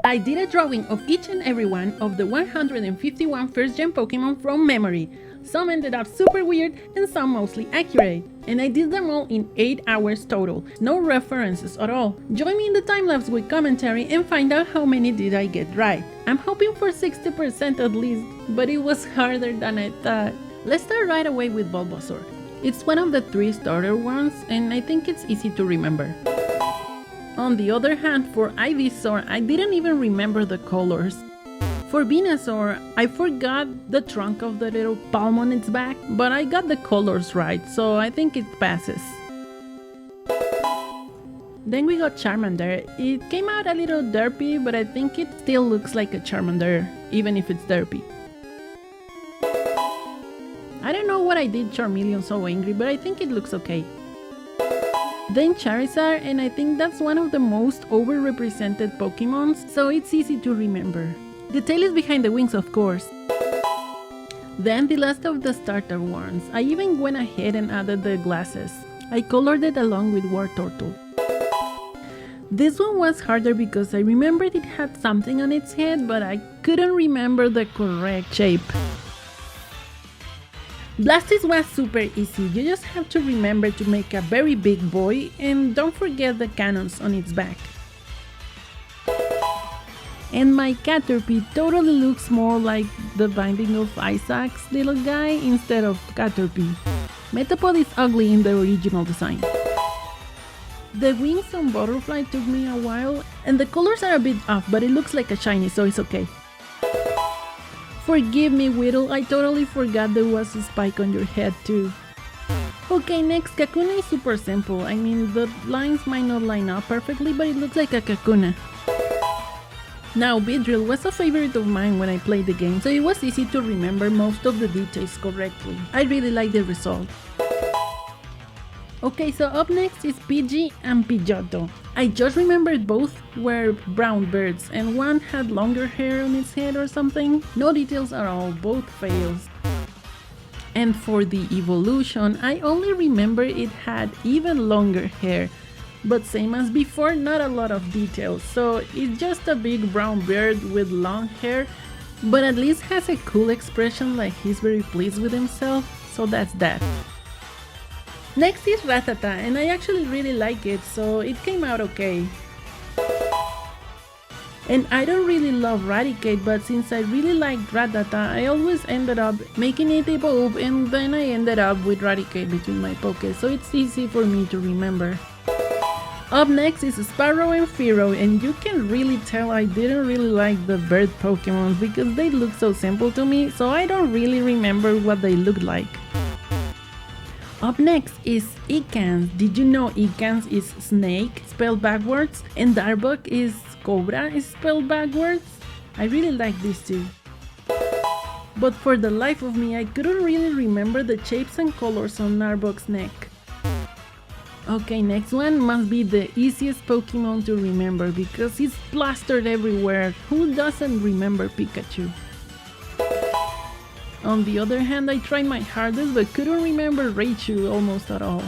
I did a drawing of each and every one of the 151 first-gen Pokemon from memory. Some ended up super weird and some mostly accurate. And I did them all in 8 hours total, no references at all. Join me in the time-lapse with commentary and find out how many did I get right. I'm hoping for 60% at least, but it was harder than I thought. Let's start right away with Bulbasaur. It's one of the 3 starter ones and I think it's easy to remember. On the other hand, for Ivysaur, I didn't even remember the colors. For Venusaur, I forgot the trunk of the little palm on its back, but I got the colors right, so I think it passes. Then we got Charmander. It came out a little derpy, but I think it still looks like a Charmander, even if it's derpy. I don't know what I did Charmeleon so angry, but I think it looks okay. Then Charizard, and I think that's one of the most overrepresented Pokemons, so it's easy to remember. The tail is behind the wings, of course. Then the last of the starter ones. I even went ahead and added the glasses. I colored it along with Wartortle. This one was harder because I remembered it had something on its head, but I couldn't remember the correct shape. Blastoise was super easy, you just have to remember to make a very big boy and don't forget the cannons on its back. And my Caterpie totally looks more like the binding of Isaac's little guy instead of Caterpie. Metapod is ugly in the original design. The wings on Butterfly took me a while and the colors are a bit off, but it looks like a shiny, so it's okay. Forgive me, Whittle, I totally forgot there was a spike on your head too. Okay, next, Kakuna is super simple. I mean, the lines might not line up perfectly, but it looks like a Kakuna. Now, Beedrill was a favorite of mine when I played the game, so it was easy to remember most of the details correctly. I really like the result. Okay, so up next is Pidgey and Pidgeotto. I just remembered both were brown birds and one had longer hair on its head or something. No details at all, both fails. And for the evolution, I only remember it had even longer hair. But same as before, not a lot of details, so it's just a big brown bird with long hair, but at least has a cool expression like he's very pleased with himself, so that's that. Next is Rattata, and I actually really like it, so it came out okay. And I don't really love Raticate, but since I really liked Rattata, I always ended up making it evolve, and then I ended up with Raticate between my Pokés, so it's easy for me to remember. Up next is Sparrow and Fearow, and you can really tell I didn't really like the bird Pokemon because they look so simple to me, so I don't really remember what they looked like. Up next is Ekans. Did you know Ekans is snake spelled backwards and Darbuck is cobra is spelled backwards? I really like these two. But for the life of me, I couldn't really remember the shapes and colors on Darbuck's neck. Okay, next one must be the easiest Pokemon to remember because it's plastered everywhere. Who doesn't remember Pikachu? On the other hand, I tried my hardest but couldn't remember Raichu almost at all.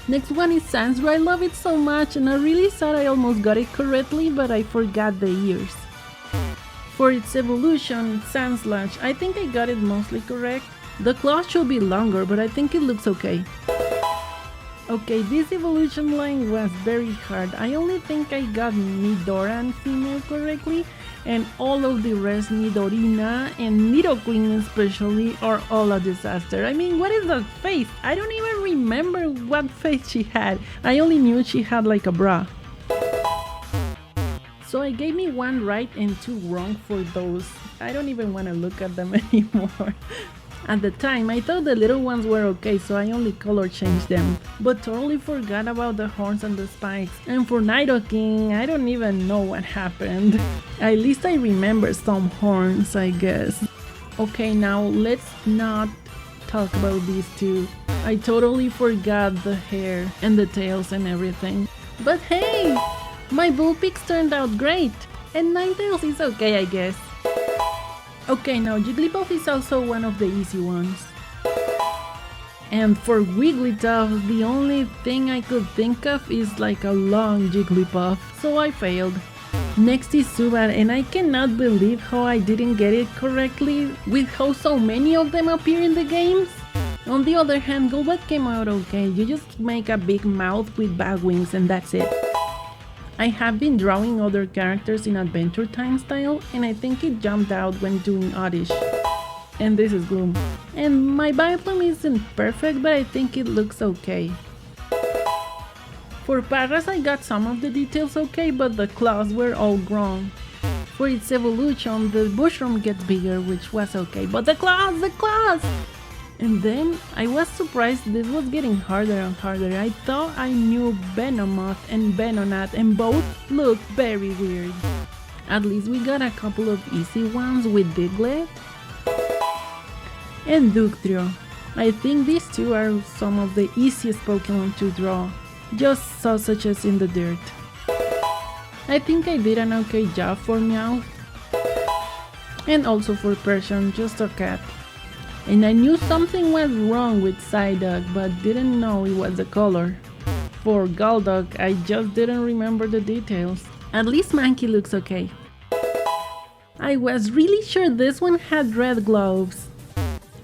Next one is Sandra. I love it so much and I really thought I almost got it correctly, but I forgot the ears. For its evolution, Sandslash, I think I got it mostly correct. The claws should be longer, but I think it looks okay. Okay, this evolution line was very hard. I only think I got Nidoran female correctly, and all of the rest, Nidorina and Nidoqueen especially, are all a disaster. I mean, what is that face? I don't even remember what face she had. I only knew she had like a bra. So I gave me 1 right and 2 wrong for those. I don't even want to look at them anymore. At the time, I thought the little ones were okay, so I only color changed them, but totally forgot about the horns and the spikes. And for Nidoking, I don't even know what happened. At least I remember some horns, I guess. Okay, now let's not talk about these two. I totally forgot the hair and the tails and everything. But hey, my Vulpix turned out great, and Ninetales is okay, I guess. Okay, now Jigglypuff is also one of the easy ones. And for Wigglytuff, the only thing I could think of is like a long Jigglypuff, so I failed. Next is Subat, and I cannot believe how I didn't get it correctly with how so many of them appear in the games. On the other hand, Golbat came out okay. You just make a big mouth with bad wings and that's it. I have been drawing other characters in Adventure Time style, and I think it jumped out when doing Oddish. And this is Gloom. And my Vileplume isn't perfect, but I think it looks okay. For Paras I got some of the details okay, but the claws were all grown. For its evolution, the mushroom gets bigger, which was okay, but the claws! And then I was surprised this was getting harder and harder. I thought I knew Venomoth and Venonat, and both looked very weird. At least we got a couple of easy ones with Diglett and Dugtrio. I think these two are some of the easiest Pokemon to draw. Just sausages in the dirt. I think I did an okay job for Meowth. And also for Persian, just a cat. And I knew something was wrong with Psyduck, but didn't know it was the color. For Golduck, I just didn't remember the details. At least Mankey looks okay. I was really sure this one had red gloves.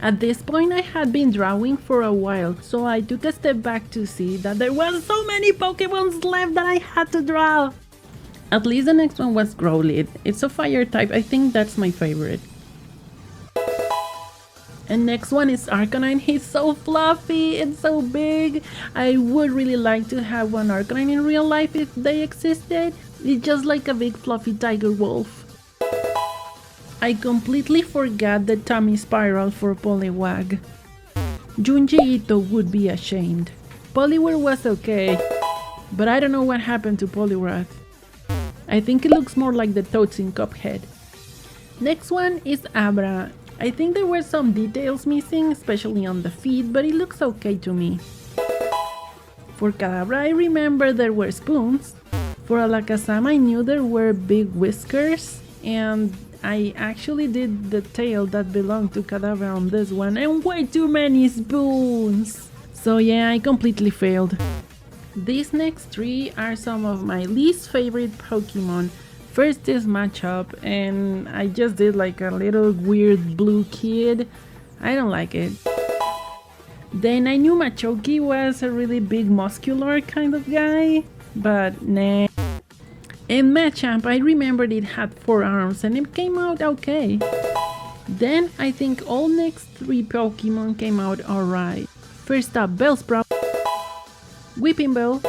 At this point I had been drawing for a while, so I took a step back to see that there was so many Pokemons left that I had to draw. At least the next one was Growlithe. It's a fire type, I think that's my favorite. And next one is Arcanine. He's so fluffy and so big. I would really like to have one Arcanine in real life if they existed. It's just like a big fluffy tiger wolf. I completely forgot the tummy spiral for Poliwag. Junji Ito would be ashamed. Poliwhirl was okay, but I don't know what happened to Poliwrath. I think it looks more like the toads in Cuphead. Next one is Abra. I think there were some details missing, especially on the feet, but it looks okay to me. For Kadabra I remember there were spoons. For Alakazam I knew there were big whiskers, and I actually did the tail that belonged to Kadabra on this one, and way too many spoons! So yeah, I completely failed. These next three are some of my least favorite Pokemon. First is Machop, and I just did like a little weird blue kid. I don't like it. Then I knew Machoke was a really big muscular kind of guy, but nah. And Machamp, I remembered it had 4 arms and it came out okay. Then I think all next 3 Pokemon came out alright. First up, Bellsprout, Weepinbell,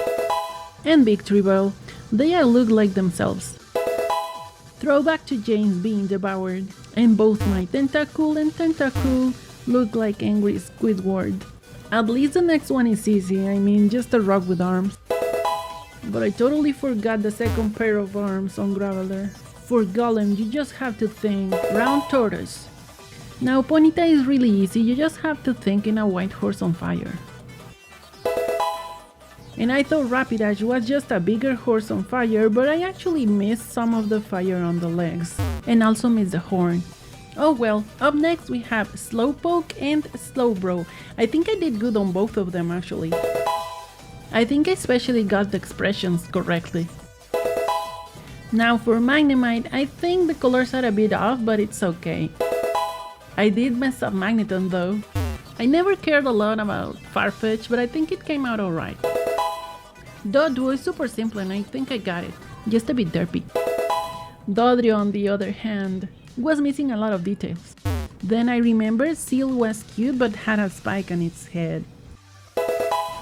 and Victreebel. They all look like themselves. Throwback to James being devoured. And both my Tentacool and Tentacool look like angry Squidward. At least the next one is easy, I mean just a rock with arms. But I totally forgot the second pair of arms on Graveler. For Golem, you just have to think round tortoise. Now Ponyta is really easy, you just have to think in a white horse on fire. And I thought Rapidash was just a bigger horse on fire, but I actually missed some of the fire on the legs. And also missed the horn. Oh well, up next we have Slowpoke and Slowbro. I think I did good on both of them actually. I think I especially got the expressions correctly. Now for Magnemite, I think the colors are a bit off, but it's okay. I did mess up Magneton though. I never cared a lot about Farfetch, but I think it came out alright. Doduo is super simple and I think I got it, just a bit derpy. Dodrio on the other hand, was missing a lot of details. Then I remembered Seal was cute but had a spike on its head.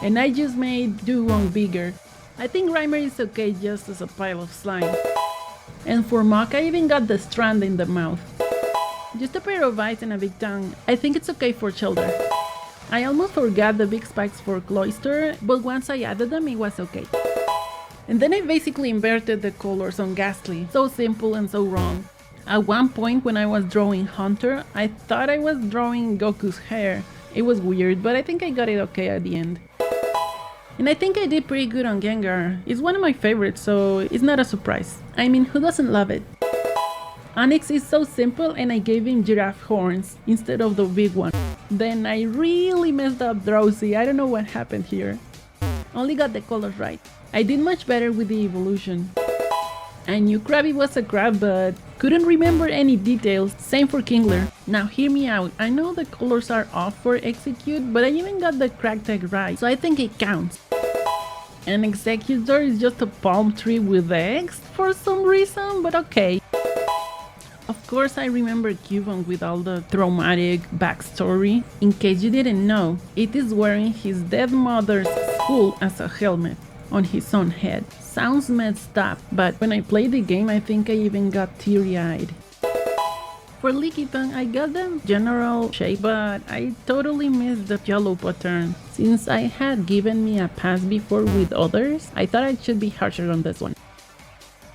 And I just made Dugong bigger. I think Grimer is okay just as a pile of slime. And for Mach I even got the strand in the mouth. Just a pair of eyes and a big tongue. I think it's okay for Childer. I almost forgot the big spikes for Cloyster, but once I added them it was okay. And then I basically inverted the colors on Ghastly. So simple and so wrong. At one point when I was drawing Hunter, I thought I was drawing Goku's hair. It was weird, but I think I got it okay at the end. And I think I did pretty good on Gengar. It's one of my favorites, so it's not a surprise. I mean, who doesn't love it? Onix is so simple and I gave him giraffe horns instead of the big one. Then I really messed up Drowsy, I don't know what happened here. Only got the colors right. I did much better with the evolution. I knew Krabby was a crab, but couldn't remember any details. Same for Kingler. Now hear me out. I know the colors are off for execute, but I even got the crack tag right, so I think it counts. An executor is just a palm tree with eggs for some reason, but okay. Of course I remember Cubone with all the traumatic backstory. In case you didn't know, it is wearing his dead mother's skull as a helmet on his own head. Sounds messed up, but when I played the game I think I even got teary-eyed. For Lickitung, I got the general shape, but I totally missed the yellow pattern. Since I had given me a pass before with others, I thought I should be harsher on this one.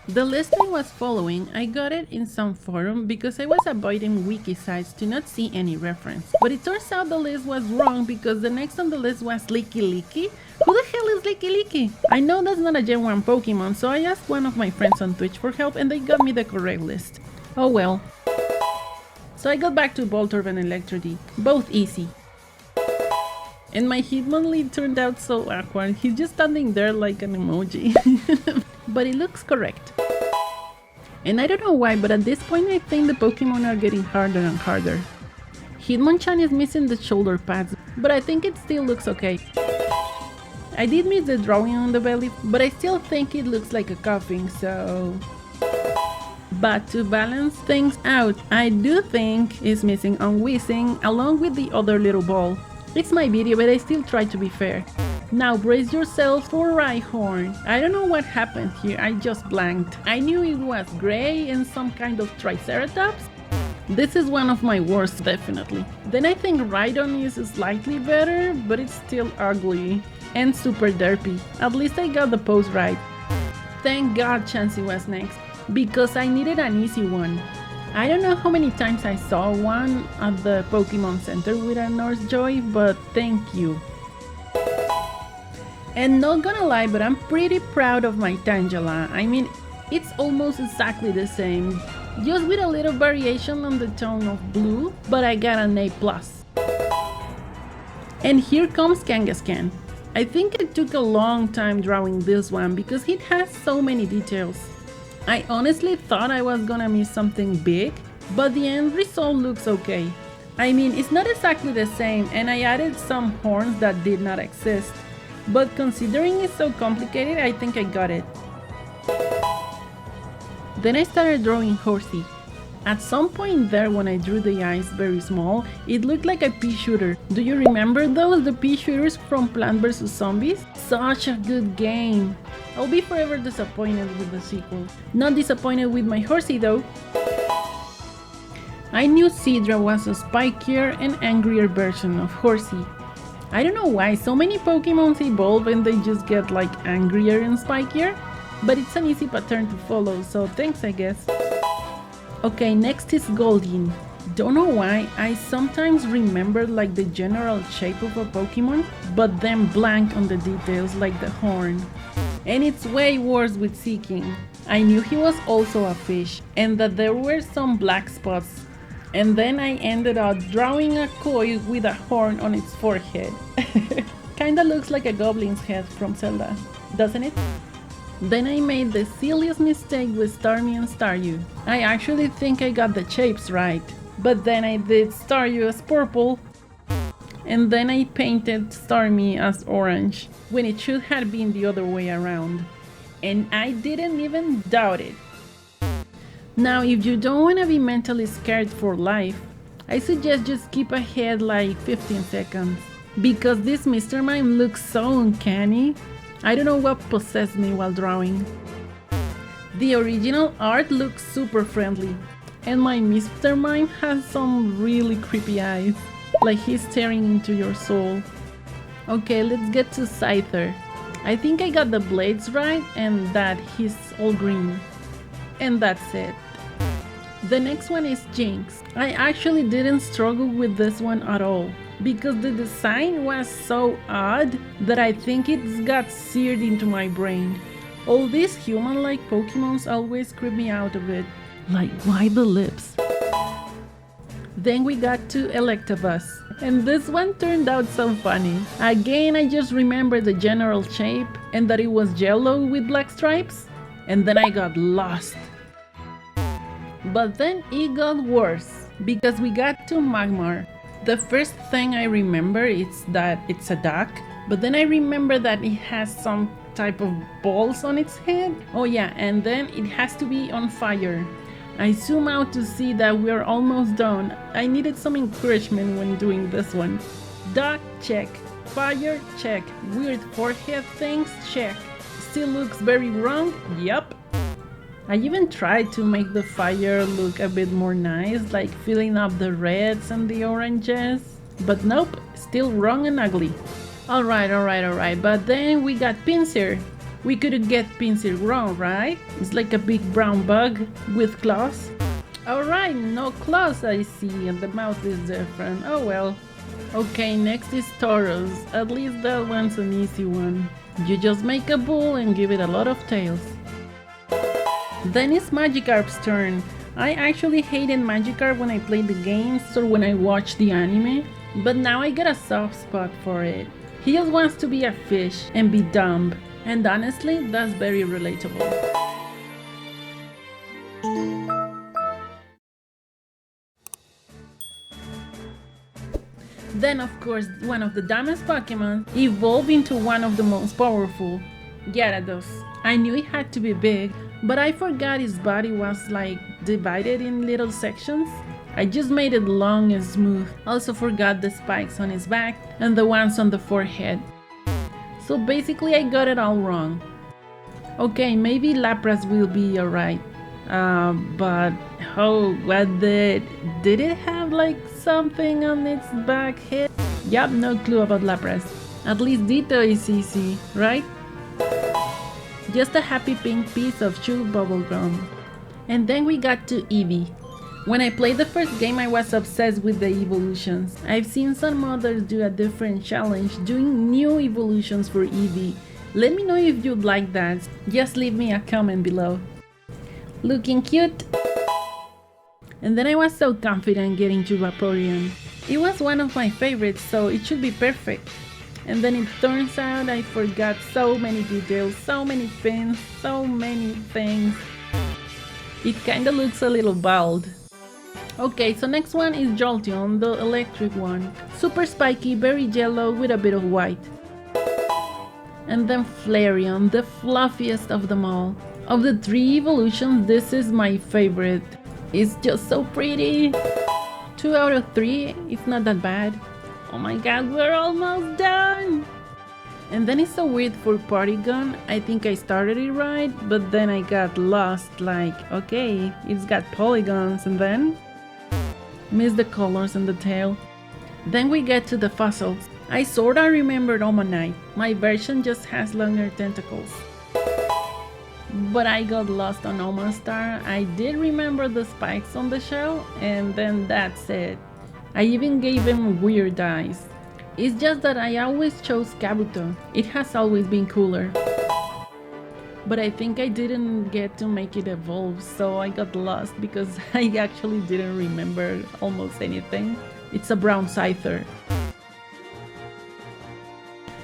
The list I was following, I got it in some forum because I was avoiding wiki sites to not see any reference. But it turns out the list was wrong because the next on the list was Licky. Who the hell is Licky? I know that's not a Gen 1 Pokemon, so I asked one of my friends on Twitch for help and they got me the correct list. Oh well. So I got back to Voltorb and Electrode, both easy. And my Hitmonlee turned out so awkward, he's just standing there like an emoji. But it looks correct. And I don't know why, but at this point I think the Pokemon are getting harder and harder. Hitmonchan is missing the shoulder pads, but I think it still looks okay. I did miss the drawing on the belly, but I still think it looks like a coughing, so... But to balance things out, I do think it's missing on Weezing along with the other little ball. It's my video, but I still try to be fair. Now brace yourself for Rhyhorn. I don't know what happened here, I just blanked. I knew it was gray and some kind of Triceratops. This is one of my worst, definitely. Then I think Rhydon is slightly better, but it's still ugly. And super derpy. At least I got the pose right. Thank God Chansey was next, because I needed an easy one. I don't know how many times I saw one at the Pokemon Center with a Nurse Joy, but thank you. And not gonna lie, but I'm pretty proud of my Tangela. I mean, it's almost exactly the same, just with a little variation on the tone of blue, but I got an A+. And here comes Kangaskhan. I think it took a long time drawing this one because it has so many details. I honestly thought I was gonna miss something big, but the end result looks okay. I mean, it's not exactly the same, and I added some horns that did not exist. But considering it's so complicated, I think I got it. Then I started drawing Horsey. At some point there, when I drew the eyes very small, it looked like a pea shooter. Do you remember those, the pea shooters from Plant vs Zombies? Such a good game. I'll be forever disappointed with the sequel. Not disappointed with my Horsey though. I knew Seadra was a spikier and angrier version of Horsey. I don't know why so many Pokemon evolve and they just get like angrier and spikier, but it's an easy pattern to follow, so thanks I guess. Okay, next is Goldeen. Don't know why, I sometimes remember like the general shape of a Pokemon, but then blank on the details like the horn. And it's way worse with Seeking. I knew he was also a fish, and that there were some black spots. And then I ended up drawing a koi with a horn on its forehead. Kinda looks like a goblin's head from Zelda, doesn't it? Then I made the silliest mistake with Starmie and Staryu. I actually think I got the shapes right, but then I did Staryu as purple, and then I painted Starmie as orange, when it should have been the other way around. And I didn't even doubt it. Now, if you don't want to be mentally scared for life, I suggest just skip ahead like 15 seconds. Because this Mr. Mime looks so uncanny. I don't know what possessed me while drawing. The original art looks super friendly, and my Mr. Mime has some really creepy eyes, like he's staring into your soul. Okay, let's get to Scyther. I think I got the blades right and that he's all green. And that's it. The next one is Jinx. I actually didn't struggle with this one at all, because the design was so odd that I think it's got seared into my brain. All these human-like Pokemons always creep me out a bit. Like, why the lips? Then we got to Electabuzz, and this one turned out so funny. Again, I just remember the general shape and that it was yellow with black stripes. and then I got lost. But then it got worse, because we got to Magmar. The first thing I remember is that it's a duck, but then I remember that it has some type of balls on its head. Oh yeah, and then it has to be on fire. I zoom out to see that we're almost done. I needed some encouragement when doing this one. Duck, check. Fire, check. Weird forehead things, check. Still looks very wrong, yup. I even tried to make the fire look a bit more nice, like filling up the reds and the oranges. But nope, still wrong and ugly. Alright, but then we got Pinsir. We couldn't get Pinsir wrong, right? It's like a big brown bug with claws. Alright, no claws I see, and the mouth is different. Oh well. Okay, next is Tauros. At least that one's an easy one. You just make a bull and give it a lot of tails. Then it's Magikarp's turn. I actually hated Magikarp when I played the games or when I watched the anime, but now I get a soft spot for it. He just wants to be a fish and be dumb, and honestly, that's very relatable. Then of course, one of the dumbest Pokemon evolved into one of the most powerful, Gyarados. I knew it had to be big, but I forgot his body was like divided in little sections. I just made it long and smooth. Also forgot the spikes on his back and the ones on the forehead. So basically I got it all wrong. Okay, maybe Lapras will be alright. But what did it have like something on its back head? Yup, no clue about Lapras. At least Ditto is easy, right? Just a happy pink piece of chewed bubblegum. And then we got to Eevee. When I played the first game, I was obsessed with the evolutions. I've seen some others do a different challenge, doing new evolutions for Eevee. Let me know if you'd like that. Just leave me a comment below. Looking cute. And then I was so confident getting to Vaporeon. It was one of my favorites, so it should be perfect. And then it turns out I forgot so many details, so many fins, so many things. It kinda looks a little bald. Okay, so next one is Jolteon, the electric one. Super spiky, very yellow with a bit of white. And then Flareon, the fluffiest of them all. Of the three evolutions, this is my favorite. It's just so pretty. 2 out of 3, it's not that bad. Oh my god, we're almost done! And then it's so weird for Porygon. I think I started it right, but then I got lost, like, okay, it's got polygons, and then missed the colors and the tail. Then we get to the fossils. I sorta remembered Omanite. My version just has longer tentacles. But I got lost on Omastar. I did remember the spikes on the shell, and then that's it. I even gave him weird eyes. It's just that I always chose Kabuto. It has always been cooler. But I think I didn't get to make it evolve, so I got lost because I actually didn't remember almost anything. It's a brown Scyther.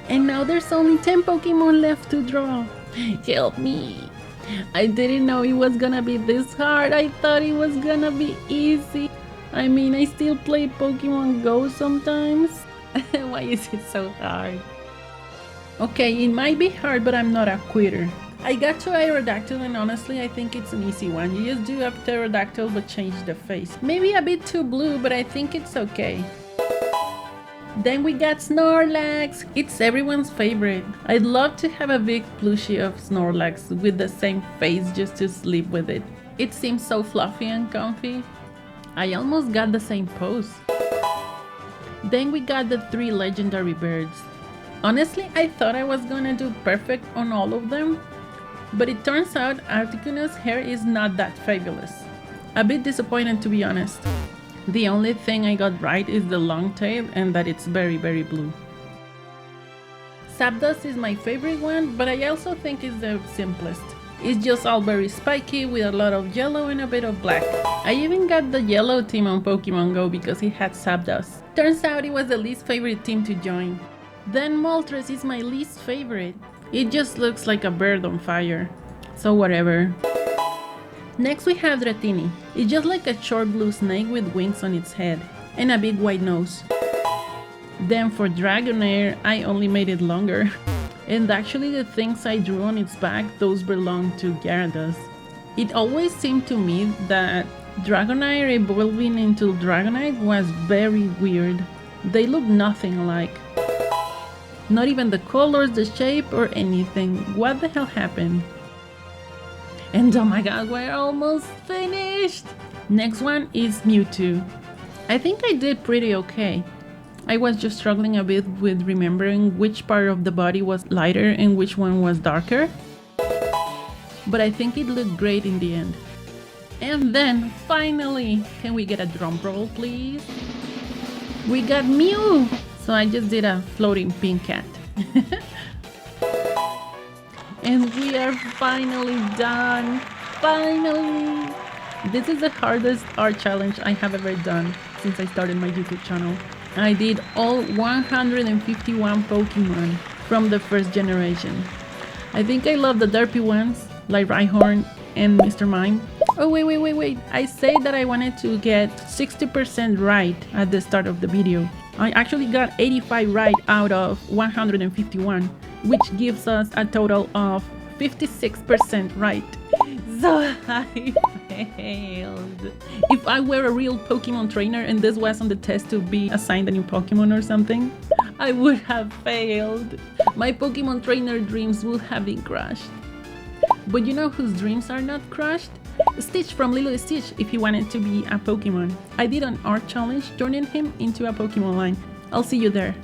And now there's only 10 Pokemon left to draw. Help me! I didn't know it was gonna be this hard. I thought it was gonna be easy. I mean, I still play Pokemon Go sometimes. Why is it so hard? Okay, it might be hard, but I'm not a quitter. I got to Aerodactyl, and honestly I think it's an easy one. You just do a pterodactyl but change the face. Maybe a bit too blue, but I think it's okay. Then we got Snorlax! It's everyone's favorite. I'd love to have a big plushie of Snorlax with the same face just to sleep with it. It seems so fluffy and comfy. I almost got the same pose. Then we got the 3 legendary birds. Honestly, I thought I was gonna do perfect on all of them, but it turns out Articuno's hair is not that fabulous. A bit disappointed, to be honest. The only thing I got right is the long tail and that it's very blue. Zapdos is my favorite one, but I also think it's the simplest. It's just all very spiky with a lot of yellow and a bit of black. I even got the yellow team on Pokemon Go because it had Zapdos. Turns out it was the least favorite team to join. Then Moltres is my least favorite. It just looks like a bird on fire. So whatever. Next we have Dratini. It's just like a short blue snake with wings on its head and a big white nose. Then for Dragonair, I only made it longer. And actually the things I drew on its back, those belong to Gyarados. It always seemed to me that Dragonair evolving into Dragonite was very weird. They look nothing alike. Not even the colors, the shape, or anything. What the hell happened? And oh my god, we're almost finished! Next one is Mewtwo. I think I did pretty okay. I was just struggling a bit with remembering which part of the body was lighter and which one was darker. But I think it looked great in the end. And then, finally, can we get a drum roll, please? We got Mew! So I just did a floating pink cat. And we are finally done! Finally! This is the hardest art challenge I have ever done since I started my YouTube channel. I did all 151 Pokemon from the first generation. I think I love the derpy ones, like Rhyhorn and Mr. Mime. Oh wait, I said that I wanted to get 60% right at the start of the video. I actually got 85 right out of 151, which gives us a total of 56% right. So I failed. If I were a real Pokemon trainer and this was on the test to be assigned a new Pokemon or something, I would have failed. My Pokemon trainer dreams would have been crushed. But you know whose dreams are not crushed? Stitch from Lilo & Stitch if he wanted to be a Pokemon. I did an art challenge turning him into a Pokemon line. I'll see you there.